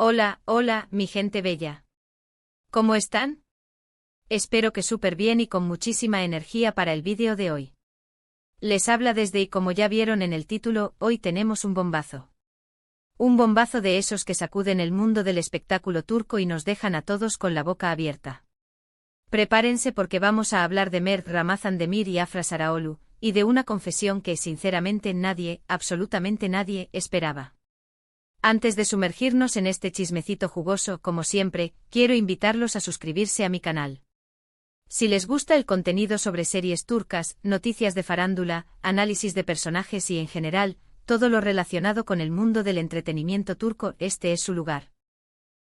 Hola, hola, mi gente bella. ¿Cómo están? Espero que súper bien y con muchísima energía para el vídeo de hoy. Les habla desde y como ya vieron en el título, hoy tenemos un bombazo. Un bombazo de esos que sacuden el mundo del espectáculo turco y nos dejan a todos con la boca abierta. Prepárense porque vamos a hablar de Mert Ramazan Demir y Afra Saraoglu, y de una confesión que sinceramente nadie, absolutamente nadie, esperaba. Antes de sumergirnos en este chismecito jugoso, como siempre, quiero invitarlos a suscribirse a mi canal. Si les gusta el contenido sobre series turcas, noticias de farándula, análisis de personajes y en general, todo lo relacionado con el mundo del entretenimiento turco, este es su lugar.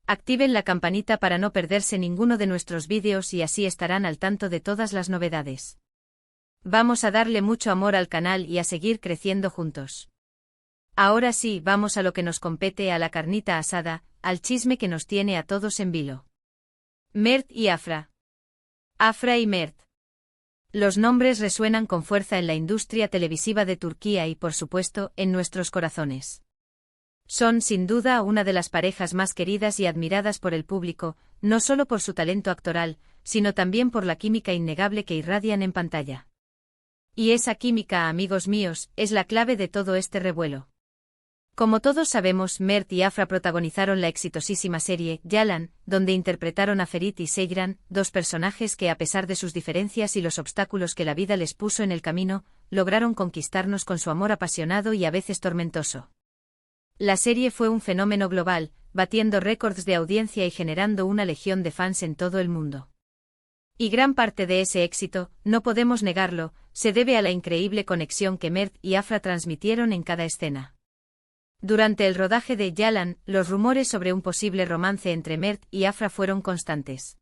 Activen la campanita para no perderse ninguno de nuestros vídeos y así estarán al tanto de todas las novedades. Vamos a darle mucho amor al canal y a seguir creciendo juntos. Ahora sí, vamos a lo que nos compete, a la carnita asada, al chisme que nos tiene a todos en vilo. Mert y Afra. Afra y Mert. Los nombres resuenan con fuerza en la industria televisiva de Turquía y, por supuesto, en nuestros corazones. Son, sin duda, una de las parejas más queridas y admiradas por el público, no solo por su talento actoral, sino también por la química innegable que irradian en pantalla. Y esa química, amigos míos, es la clave de todo este revuelo. Como todos sabemos, Mert y Afra protagonizaron la exitosísima serie Yalan, donde interpretaron a Ferit y Seyran, dos personajes que, a pesar de sus diferencias y los obstáculos que la vida les puso en el camino, lograron conquistarnos con su amor apasionado y a veces tormentoso. La serie fue un fenómeno global, batiendo récords de audiencia y generando una legión de fans en todo el mundo. Y gran parte de ese éxito, no podemos negarlo, se debe a la increíble conexión que Mert y Afra transmitieron en cada escena. Durante el rodaje de Yalan, los rumores sobre un posible romance entre Mert y Afra fueron constantes.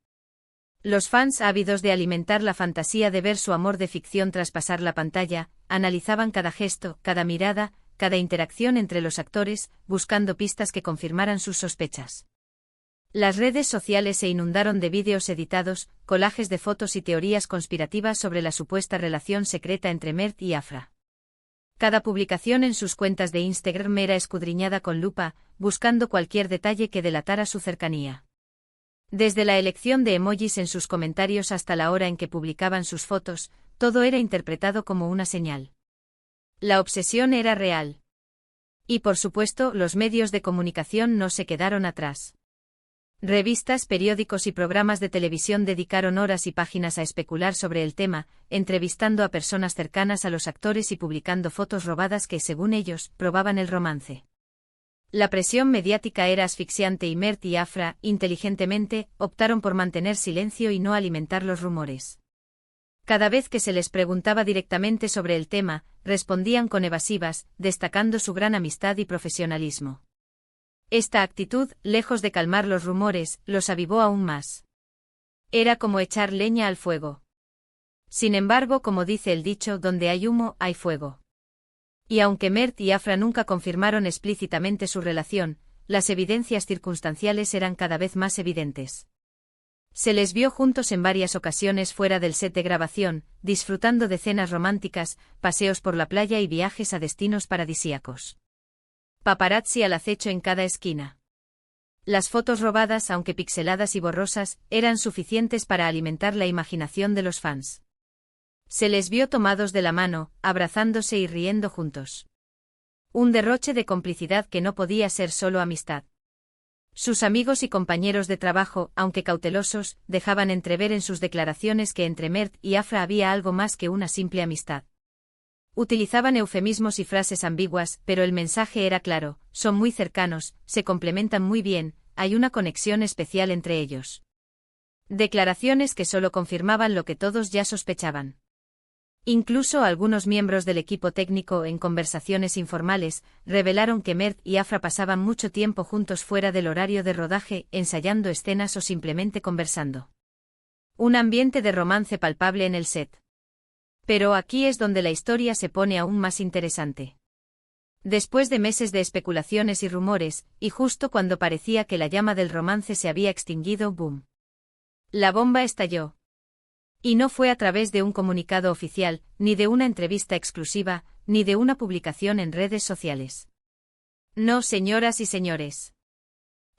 Los fans, ávidos de alimentar la fantasía de ver su amor de ficción traspasar la pantalla, analizaban cada gesto, cada mirada, cada interacción entre los actores, buscando pistas que confirmaran sus sospechas. Las redes sociales se inundaron de vídeos editados, collages de fotos y teorías conspirativas sobre la supuesta relación secreta entre Mert y Afra. Cada publicación en sus cuentas de Instagram era escudriñada con lupa, buscando cualquier detalle que delatara su cercanía. Desde la elección de emojis en sus comentarios hasta la hora en que publicaban sus fotos, todo era interpretado como una señal. La obsesión era real. Y por supuesto, los medios de comunicación no se quedaron atrás. Revistas, periódicos y programas de televisión dedicaron horas y páginas a especular sobre el tema, entrevistando a personas cercanas a los actores y publicando fotos robadas que, según ellos, probaban el romance. La presión mediática era asfixiante y Mert y Afra, inteligentemente, optaron por mantener silencio y no alimentar los rumores. Cada vez que se les preguntaba directamente sobre el tema, respondían con evasivas, destacando su gran amistad y profesionalismo. Esta actitud, lejos de calmar los rumores, los avivó aún más. Era como echar leña al fuego. Sin embargo, como dice el dicho, donde hay humo, hay fuego. Y aunque Mert y Afra nunca confirmaron explícitamente su relación, las evidencias circunstanciales eran cada vez más evidentes. Se les vio juntos en varias ocasiones fuera del set de grabación, disfrutando de cenas románticas, paseos por la playa y viajes a destinos paradisíacos. Paparazzi al acecho en cada esquina. Las fotos robadas, aunque pixeladas y borrosas, eran suficientes para alimentar la imaginación de los fans. Se les vio tomados de la mano, abrazándose y riendo juntos. Un derroche de complicidad que no podía ser solo amistad. Sus amigos y compañeros de trabajo, aunque cautelosos, dejaban entrever en sus declaraciones que entre Mert y Afra había algo más que una simple amistad. Utilizaban eufemismos y frases ambiguas, pero el mensaje era claro: son muy cercanos, se complementan muy bien, hay una conexión especial entre ellos. Declaraciones que solo confirmaban lo que todos ya sospechaban. Incluso algunos miembros del equipo técnico, en conversaciones informales, revelaron que Mert y Afra pasaban mucho tiempo juntos fuera del horario de rodaje, ensayando escenas o simplemente conversando. Un ambiente de romance palpable en el set. Pero aquí es donde la historia se pone aún más interesante. Después de meses de especulaciones y rumores, y justo cuando parecía que la llama del romance se había extinguido, ¡boom! La bomba estalló. Y no fue a través de un comunicado oficial, ni de una entrevista exclusiva, ni de una publicación en redes sociales. No, señoras y señores.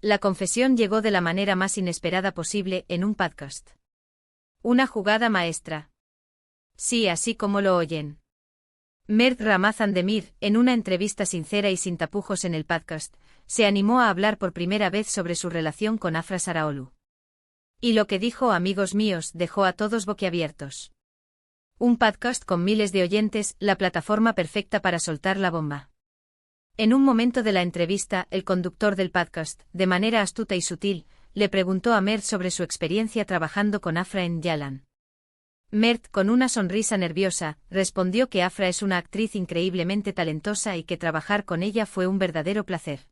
La confesión llegó de la manera más inesperada posible en un podcast. Una jugada maestra. Sí, así como lo oyen. Mert Ramazan Demir, en una entrevista sincera y sin tapujos en el podcast, se animó a hablar por primera vez sobre su relación con Afra Saraolu. Y lo que dijo, amigos míos, dejó a todos boquiabiertos. Un podcast con miles de oyentes, la plataforma perfecta para soltar la bomba. En un momento de la entrevista, el conductor del podcast, de manera astuta y sutil, le preguntó a Mert sobre su experiencia trabajando con Afra en Yalan. Mert, con una sonrisa nerviosa, respondió que Afra es una actriz increíblemente talentosa y que trabajar con ella fue un verdadero placer.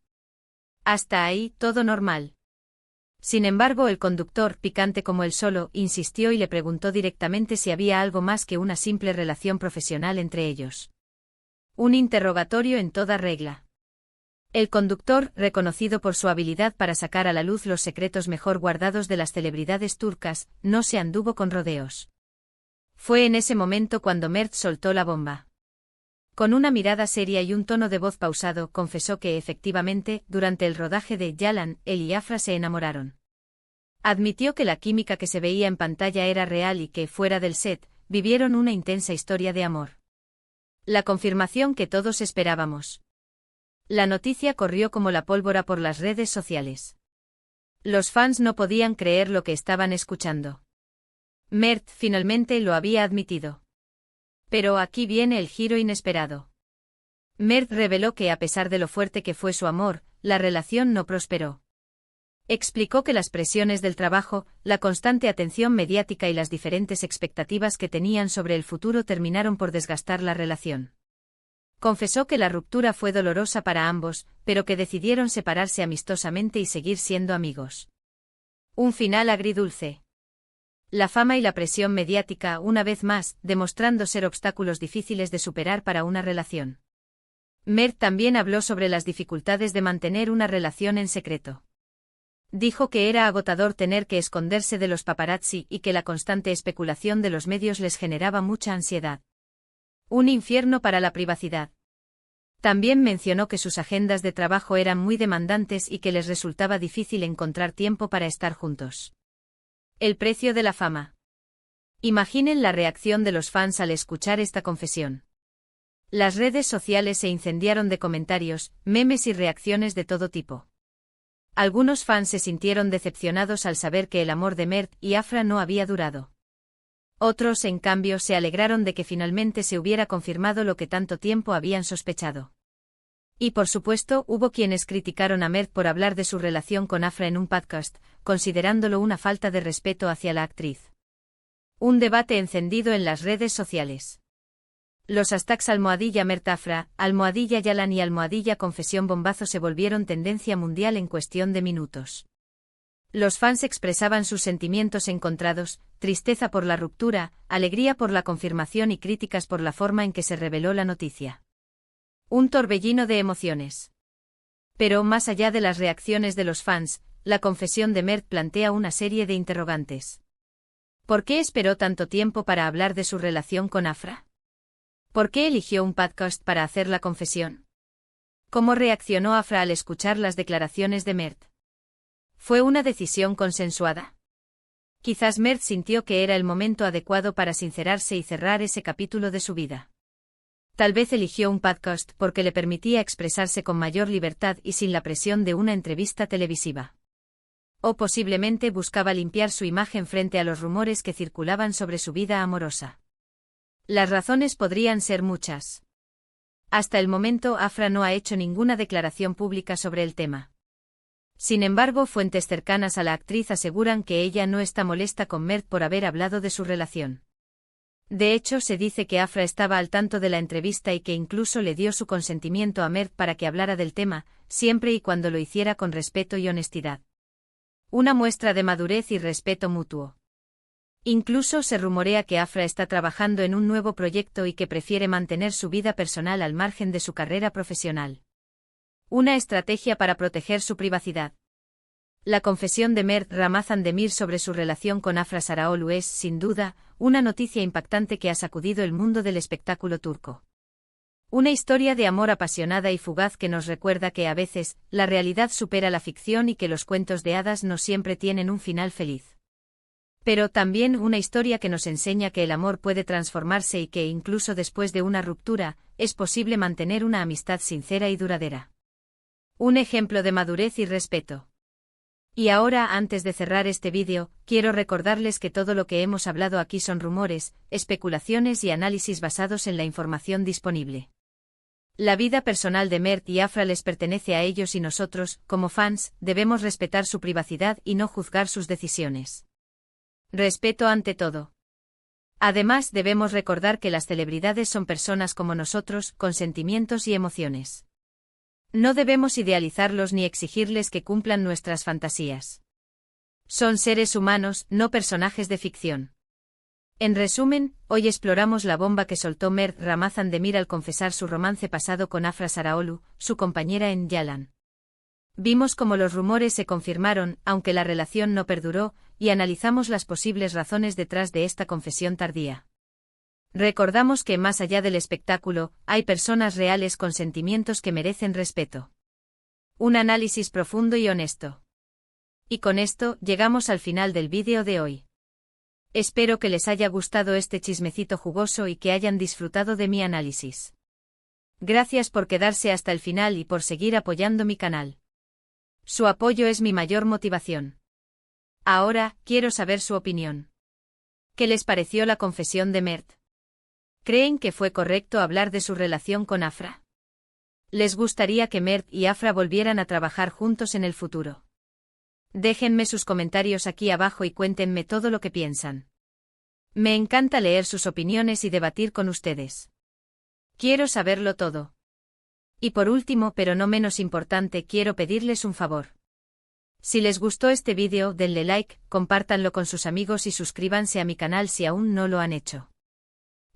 Hasta ahí, todo normal. Sin embargo, el conductor, picante como él solo, insistió y le preguntó directamente si había algo más que una simple relación profesional entre ellos. Un interrogatorio en toda regla. El conductor, reconocido por su habilidad para sacar a la luz los secretos mejor guardados de las celebridades turcas, no se anduvo con rodeos. Fue en ese momento cuando Mert soltó la bomba. Con una mirada seria y un tono de voz pausado, confesó que efectivamente, durante el rodaje de Yalan, él y Afra se enamoraron. Admitió que la química que se veía en pantalla era real y que, fuera del set, vivieron una intensa historia de amor. La confirmación que todos esperábamos. La noticia corrió como la pólvora por las redes sociales. Los fans no podían creer lo que estaban escuchando. Mert finalmente lo había admitido. Pero aquí viene el giro inesperado. Mert reveló que a pesar de lo fuerte que fue su amor, la relación no prosperó. Explicó que las presiones del trabajo, la constante atención mediática y las diferentes expectativas que tenían sobre el futuro terminaron por desgastar la relación. Confesó que la ruptura fue dolorosa para ambos, pero que decidieron separarse amistosamente y seguir siendo amigos. Un final agridulce. La fama y la presión mediática, una vez más, demostrando ser obstáculos difíciles de superar para una relación. Mert también habló sobre las dificultades de mantener una relación en secreto. Dijo que era agotador tener que esconderse de los paparazzi y que la constante especulación de los medios les generaba mucha ansiedad. Un infierno para la privacidad. También mencionó que sus agendas de trabajo eran muy demandantes y que les resultaba difícil encontrar tiempo para estar juntos. El precio de la fama. Imaginen la reacción de los fans al escuchar esta confesión. Las redes sociales se incendiaron de comentarios, memes y reacciones de todo tipo. Algunos fans se sintieron decepcionados al saber que el amor de Mert y Afra no había durado. Otros, en cambio, se alegraron de que finalmente se hubiera confirmado lo que tanto tiempo habían sospechado. Y por supuesto, hubo quienes criticaron a Mert por hablar de su relación con Afra en un podcast, considerándolo una falta de respeto hacia la actriz. Un debate encendido en las redes sociales. Los hashtags #MertAfra, #Yalan y #Confesión Bombazo se volvieron tendencia mundial en cuestión de minutos. Los fans expresaban sus sentimientos encontrados, tristeza por la ruptura, alegría por la confirmación y críticas por la forma en que se reveló la noticia. Un torbellino de emociones. Pero más allá de las reacciones de los fans, la confesión de Mert plantea una serie de interrogantes. ¿Por qué esperó tanto tiempo para hablar de su relación con Afra? ¿Por qué eligió un podcast para hacer la confesión? ¿Cómo reaccionó Afra al escuchar las declaraciones de Mert? ¿Fue una decisión consensuada? Quizás Mert sintió que era el momento adecuado para sincerarse y cerrar ese capítulo de su vida. Tal vez eligió un podcast porque le permitía expresarse con mayor libertad y sin la presión de una entrevista televisiva. O posiblemente buscaba limpiar su imagen frente a los rumores que circulaban sobre su vida amorosa. Las razones podrían ser muchas. Hasta el momento, Afra no ha hecho ninguna declaración pública sobre el tema. Sin embargo, fuentes cercanas a la actriz aseguran que ella no está molesta con Mert por haber hablado de su relación. De hecho, se dice que Afra estaba al tanto de la entrevista y que incluso le dio su consentimiento a Mert para que hablara del tema, siempre y cuando lo hiciera con respeto y honestidad. Una muestra de madurez y respeto mutuo. Incluso se rumorea que Afra está trabajando en un nuevo proyecto y que prefiere mantener su vida personal al margen de su carrera profesional. Una estrategia para proteger su privacidad. La confesión de Mert Ramazan Demir sobre su relación con Afra Saraolu es, sin duda, una noticia impactante que ha sacudido el mundo del espectáculo turco. Una historia de amor apasionada y fugaz que nos recuerda que a veces, la realidad supera la ficción y que los cuentos de hadas no siempre tienen un final feliz. Pero también una historia que nos enseña que el amor puede transformarse y que incluso después de una ruptura, es posible mantener una amistad sincera y duradera. Un ejemplo de madurez y respeto. Y ahora, antes de cerrar este vídeo, quiero recordarles que todo lo que hemos hablado aquí son rumores, especulaciones y análisis basados en la información disponible. La vida personal de Mert y Afra les pertenece a ellos y nosotros, como fans, debemos respetar su privacidad y no juzgar sus decisiones. Respeto ante todo. Además, debemos recordar que las celebridades son personas como nosotros, con sentimientos y emociones. No debemos idealizarlos ni exigirles que cumplan nuestras fantasías. Son seres humanos, no personajes de ficción. En resumen, hoy exploramos la bomba que soltó Mert Ramazan-Demir al confesar su romance pasado con Afra Saraoglu, su compañera en Yalan. Vimos cómo los rumores se confirmaron, aunque la relación no perduró, y analizamos las posibles razones detrás de esta confesión tardía. Recordamos que más allá del espectáculo, hay personas reales con sentimientos que merecen respeto. Un análisis profundo y honesto. Y con esto, llegamos al final del vídeo de hoy. Espero que les haya gustado este chismecito jugoso y que hayan disfrutado de mi análisis. Gracias por quedarse hasta el final y por seguir apoyando mi canal. Su apoyo es mi mayor motivación. Ahora, quiero saber su opinión. ¿Qué les pareció la confesión de Mert? ¿Creen que fue correcto hablar de su relación con Afra? ¿Les gustaría que Mert y Afra volvieran a trabajar juntos en el futuro? Déjenme sus comentarios aquí abajo y cuéntenme todo lo que piensan. Me encanta leer sus opiniones y debatir con ustedes. Quiero saberlo todo. Y por último, pero no menos importante, quiero pedirles un favor. Si les gustó este vídeo, denle like, compártanlo con sus amigos y suscríbanse a mi canal si aún no lo han hecho.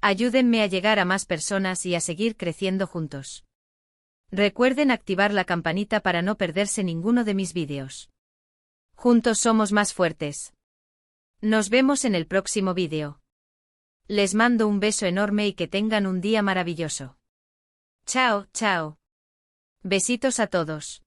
Ayúdenme a llegar a más personas y a seguir creciendo juntos. Recuerden activar la campanita para no perderse ninguno de mis vídeos. Juntos somos más fuertes. Nos vemos en el próximo vídeo. Les mando un beso enorme y que tengan un día maravilloso. Chao, chao. Besitos a todos.